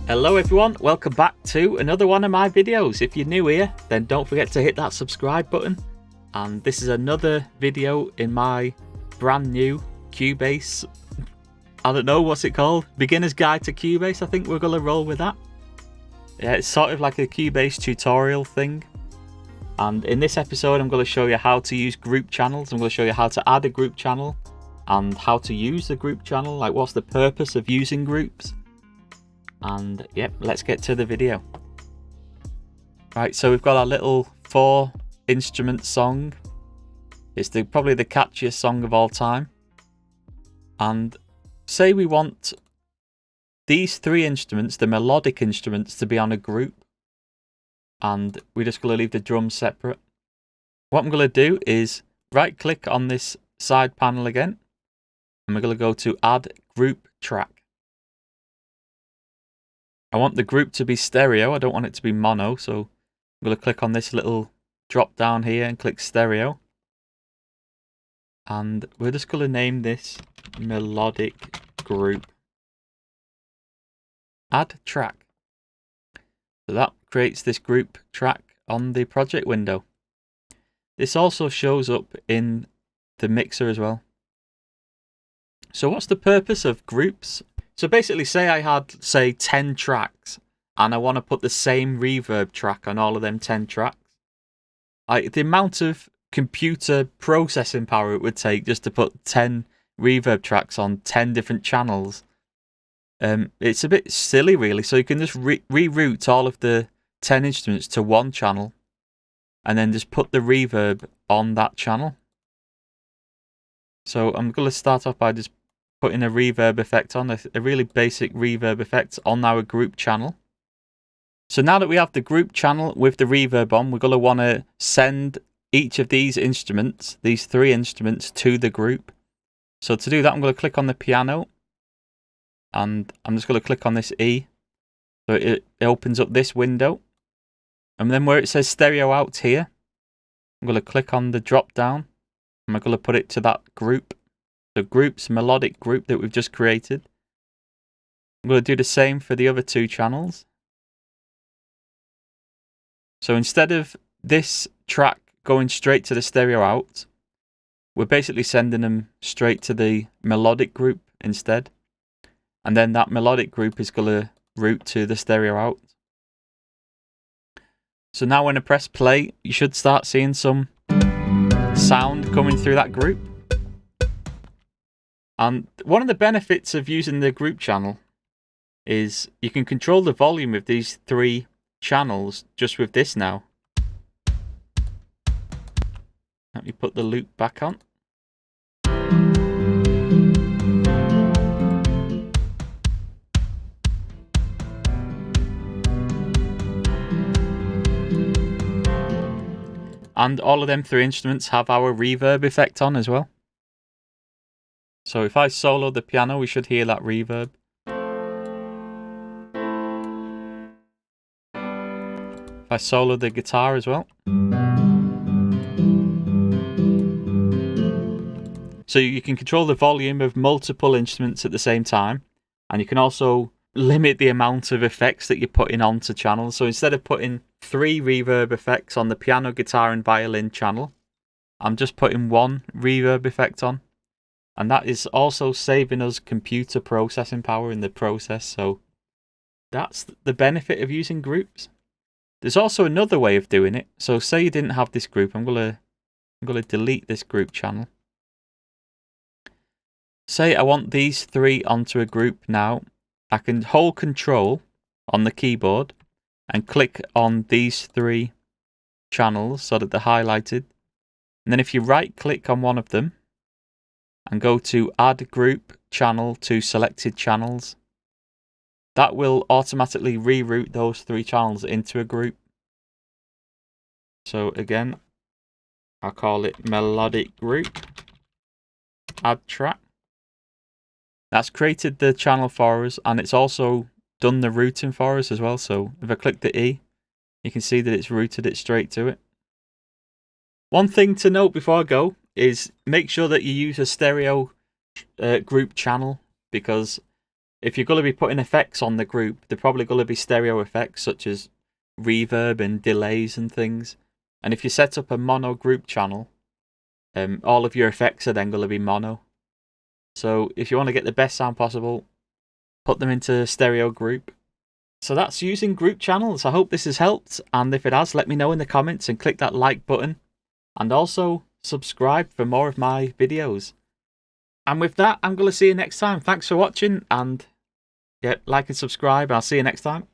Hello everyone, welcome back to another one of my videos. If you're new here, then don't forget to hit that subscribe button. And this is another video in my brand new Cubase, I don't know what's it called, Beginner's Guide to Cubase. I think we're going to roll with that. Yeah, it's sort of like a Cubase tutorial thing. And in this episode I'm going to show you how to use group channels. I'm going to show you how to add a group channel and how to use the group channel, like what's the purpose of using groups. And yep, let's get to the video. Right, so we've got our little 4-instrument song. It's probably the catchiest song of all time. And say we want these 3 instruments, the melodic instruments, to be on a group. And we're just going to leave the drums separate. What I'm going to do is right click on this side panel again. And we're going to go to Add Group Track. I want the group to be stereo. I don't want it to be mono. So I'm going to click on this little drop down here and click stereo. And we're just going to name this melodic group. Add track. So that creates this group track on the project window. This also shows up in the mixer as well. So what's the purpose of groups? So basically, say I had, say, 10 tracks and I want to put the same reverb track on all of them 10 tracks. The amount of computer processing power it would take just to put 10 reverb tracks on 10 different channels, it's a bit silly, really. So you can just reroute all of the 10 instruments to one channel and then just put the reverb on that channel. So I'm going to start off by just putting a reverb effect on, a really basic reverb effect on our group channel. So now that we have the group channel with the reverb on, we're going to want to send each of these instruments, these 3 instruments, to the group. So to do that, I'm going to click on the piano and I'm just going to click on this E. So it opens up this window. And then where it says stereo out here, I'm going to click on the drop down and I'm going to put it to that group. The group's melodic group that we've just created. I'm going to do the same for the other 2 channels. So instead of this track going straight to the stereo out, we're basically sending them straight to the melodic group instead. And then that melodic group is going to route to the stereo out. So now when I press play, you should start seeing some sound coming through that group. And one of the benefits of using the group channel is you can control the volume of these 3 channels just with this now. Let me put the loop back on. And all of them 3 instruments have our reverb effect on as well. So if I solo the piano, we should hear that reverb. If I solo the guitar as well. So you can control the volume of multiple instruments at the same time. And you can also limit the amount of effects that you're putting onto channels. So instead of putting 3 reverb effects on the piano, guitar and violin channel, I'm just putting 1 reverb effect on. And that is also saving us computer processing power in the process. So that's the benefit of using groups. There's also another way of doing it. So say you didn't have this group. I'm gonna delete this group channel. Say I want these 3 onto a group now. I can hold Control on the keyboard and click on these 3 channels so that they're highlighted. And then if you right click on one of them and go to Add Group Channel to Selected Channels, that will automatically reroute those 3 channels into a group. So again, I'll call it Melodic Group. Add Track. That's created the channel for us, and it's also done the routing for us as well. So if I click the E, you can see that it's routed it straight to it. One thing to note before I go is make sure that you use a stereo group channel, because if you're going to be putting effects on the group, they're probably going to be stereo effects such as reverb and delays and things. And if you set up a mono group channel, all of your effects are then going to be mono. So if you want to get the best sound possible, put them into stereo group. So that's using group channels. I hope this has helped, and if it has, let me know in the comments and click that like button. And also subscribe for more of my videos. And with that, I'm going to see you next time. Thanks for watching, and yeah, like and subscribe. I'll see you next time.